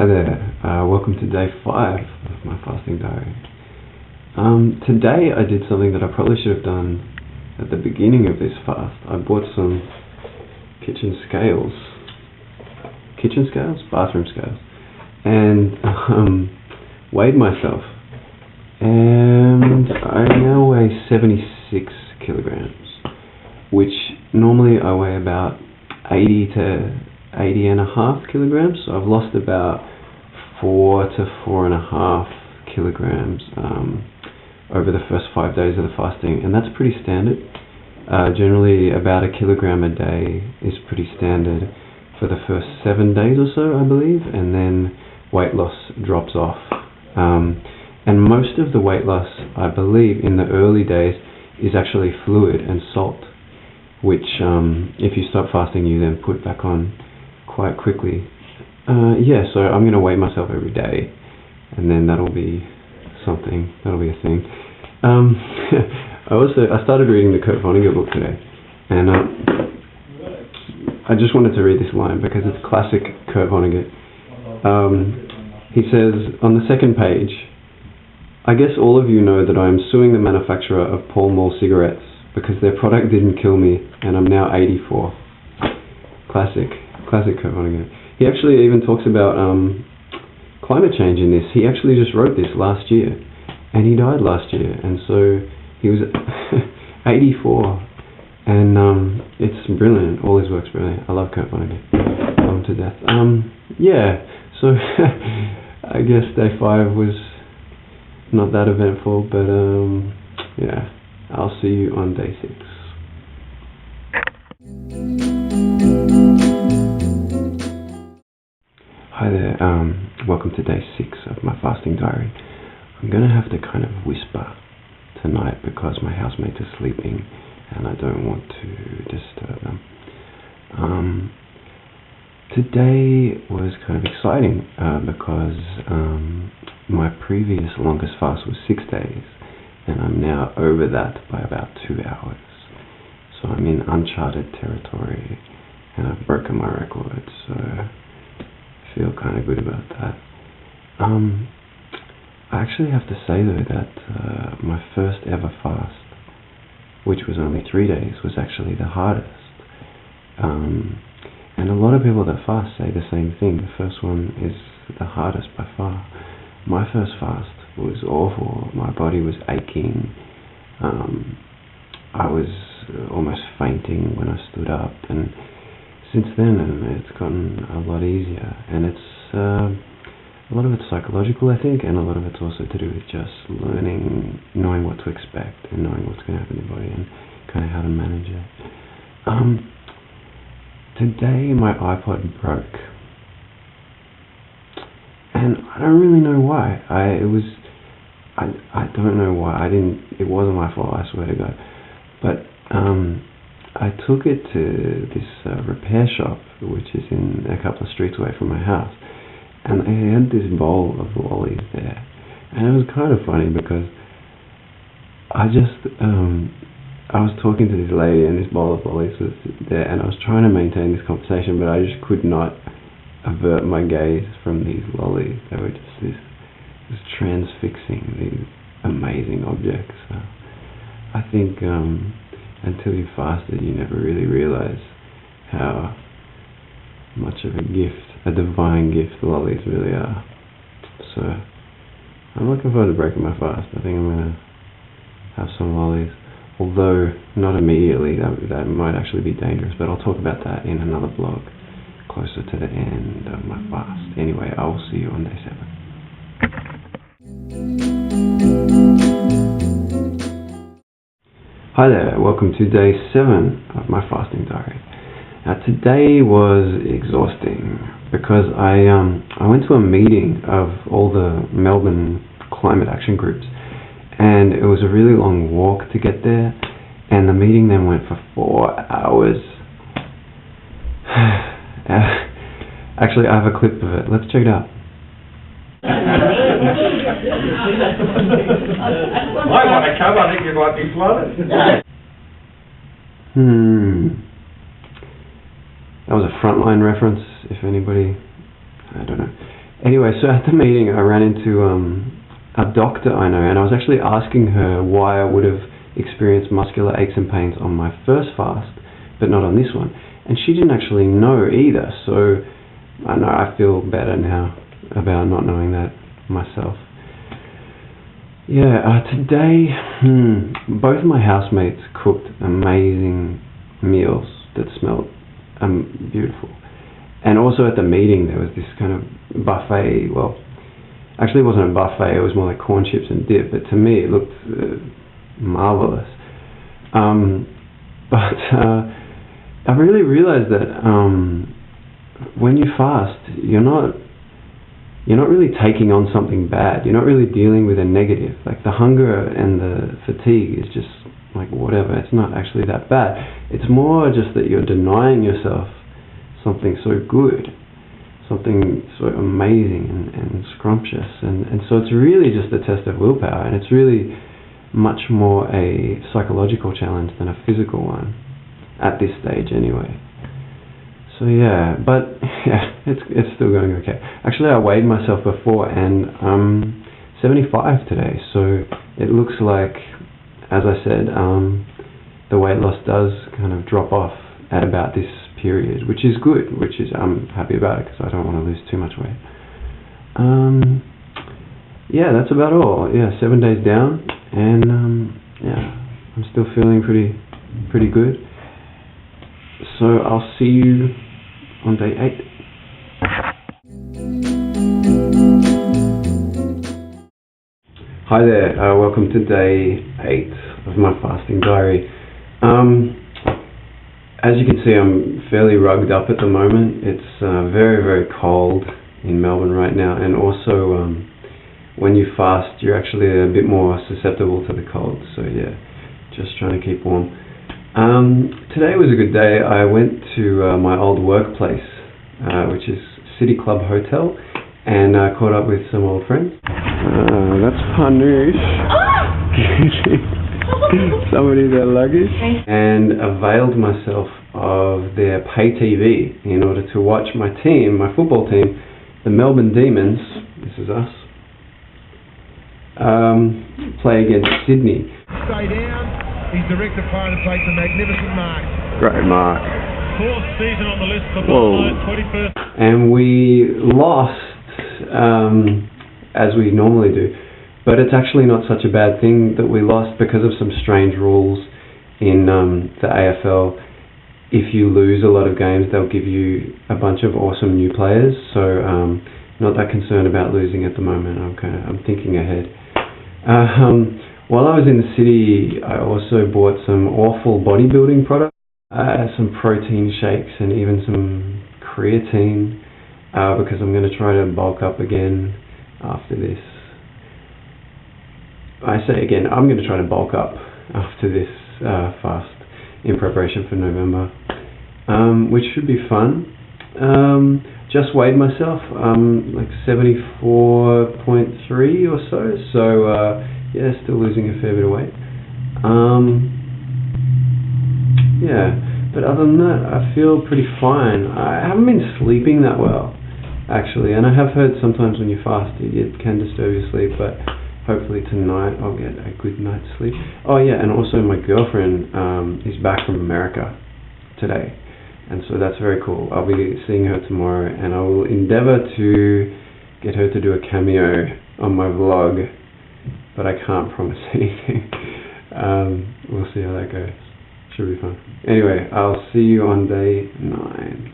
Hi there, welcome to day 5 of my fasting diary. Today I did something that I probably should have done at the beginning of this fast. I bought some bathroom scales, and weighed myself, and I now weigh 76 kilograms, which normally I weigh about 80 to 80 and a half kilograms, so I've lost about 4 to 4.5 kilograms over the first 5 days of the fasting, and that's pretty standard. Generally about 1 kilogram a day is pretty standard for the first 7 days or so, I believe, and then weight loss drops off. And most of the weight loss, I believe, in the early days is actually fluid and salt, which if you stop fasting you then put back on quite quickly. So I'm going to weigh myself every day, and then that'll be something, that'll be a thing. I started reading the Kurt Vonnegut book today, and I just wanted to read this line because it's classic Kurt Vonnegut. He says on the second page, "I guess all of you know that I am suing the manufacturer of Pall Mall cigarettes because their product didn't kill me, and I'm now 84. Classic Kurt Vonnegut. He actually even talks about climate change in this. He actually just wrote this last year, and he died last year, and so he was 84, and it's brilliant. All his work's brilliant. I love Kurt Vonnegut. Love him to death. So I guess day 5 was not that eventful, but I'll see you on day 6. Hi there, welcome to day 6 of my fasting diary. I'm going to have to kind of whisper tonight because my housemates are sleeping and I don't want to disturb them. Today was kind of exciting because my previous longest fast was 6 days, and I'm now over that by about 2 hours. So I'm in uncharted territory, and I've broken my record, so I feel kind of good about that. I actually have to say though that my first ever fast, which was only 3 days, was actually the hardest. And a lot of people that fast say the same thing. The first one is the hardest by far. My first fast was awful. My body was aching. I was almost fainting when I stood up, and since then it's gotten a lot easier, and it's a lot of it's psychological, I think, and a lot of it's also to do with just knowing what to expect and knowing what's going to happen in your body and kind of how to manage it. Today my iPod broke, and I don't really know why. I don't know why. It wasn't my fault, I swear to God. But I took it to this repair shop, which is in a couple of streets away from my house, and they had this bowl of lollies there, and it was kind of funny because I was talking to this lady, and this bowl of lollies was there, and I was trying to maintain this conversation, but I just could not avert my gaze from these lollies. They were just this transfixing, these amazing objects. So I think until you fasted, you never really realize how much of a gift, a divine gift, the lollies really are. So I'm looking forward to breaking my fast. I think I'm going to have some lollies, although not immediately. That might actually be dangerous, but I'll talk about that in another blog closer to the end of my fast. Anyway, I will see you on day 7. Hi there, welcome to day 7 of my fasting diary. Now today was exhausting because I went to a meeting of all the Melbourne climate action groups, and it was a really long walk to get there, and the meeting then went for 4 hours. Actually, I have a clip of it. Let's check it out. I want to come. I think you might be flooded. That was a Frontline reference, if anybody, I don't know. Anyway, so at the meeting, I ran into a doctor I know, and I was actually asking her why I would have experienced muscular aches and pains on my first fast, but not on this one. And she didn't actually know either, so I know I feel better now about not knowing that myself. Yeah, today, both my housemates cooked amazing meals that smelled beautiful. And also at the meeting, there was this kind of buffet. Well, actually it wasn't a buffet, it was more like corn chips and dip, but to me it looked marvelous. But I really realized that when you fast, you're not really taking on something bad. You're not really dealing with a negative. Like the hunger and the fatigue is just like whatever. It's not actually that bad. It's more just that you're denying yourself something so good, something so amazing and scrumptious. And so it's really just a test of willpower, and it's really much more a psychological challenge than a physical one, at this stage anyway. So yeah, but yeah, it's still going okay. Actually, I weighed myself before, and I'm 75 today, so it looks like, as I said, the weight loss does kind of drop off at about this period, which is good, I'm happy about it, because I don't want to lose too much weight. Yeah, that's about all. Yeah, 7 days down, and yeah, I'm still feeling pretty good. So I'll see you on day 8. Hi there, welcome to day 8 of my fasting diary. As you can see, I'm fairly rugged up at the moment. It's very, very cold in Melbourne right now, and also when you fast, you're actually a bit more susceptible to the cold. So yeah, just trying to keep warm. Today was a good day. I went to my old workplace, which is City Club Hotel, and caught up with some old friends. That's Panush. Somebody their luggage. And availed myself of their pay TV in order to watch my team, my football team, the Melbourne Demons, this is us, play against Sydney. Stay down. His direct opponent takes a magnificent mark. Great mark. 4th season on the list for Melbourne, 21st. And we lost, as we normally do. But it's actually not such a bad thing that we lost, because of some strange rules in the AFL. If you lose a lot of games, they'll give you a bunch of awesome new players. So not that concerned about losing at the moment. I'm thinking ahead. While I was in the city, I also bought some awful bodybuilding products, some protein shakes, and even some creatine, because I'm going to try to bulk up again after this. I say again, I'm going to try to bulk up after this fast in preparation for November, which should be fun. Just weighed myself, like 74.3 or so, yeah, still losing a fair bit of weight. Yeah, but other than that, I feel pretty fine. I haven't been sleeping that well, actually, and I have heard sometimes when you fast, it can disturb your sleep, but hopefully tonight I'll get a good night's sleep. Oh yeah, and also my girlfriend is back from America today, and so that's very cool. I'll be seeing her tomorrow, and I will endeavour to get her to do a cameo on my vlog, but I can't promise anything. We'll see how that goes. Should be fun. Anyway, I'll see you on day 9.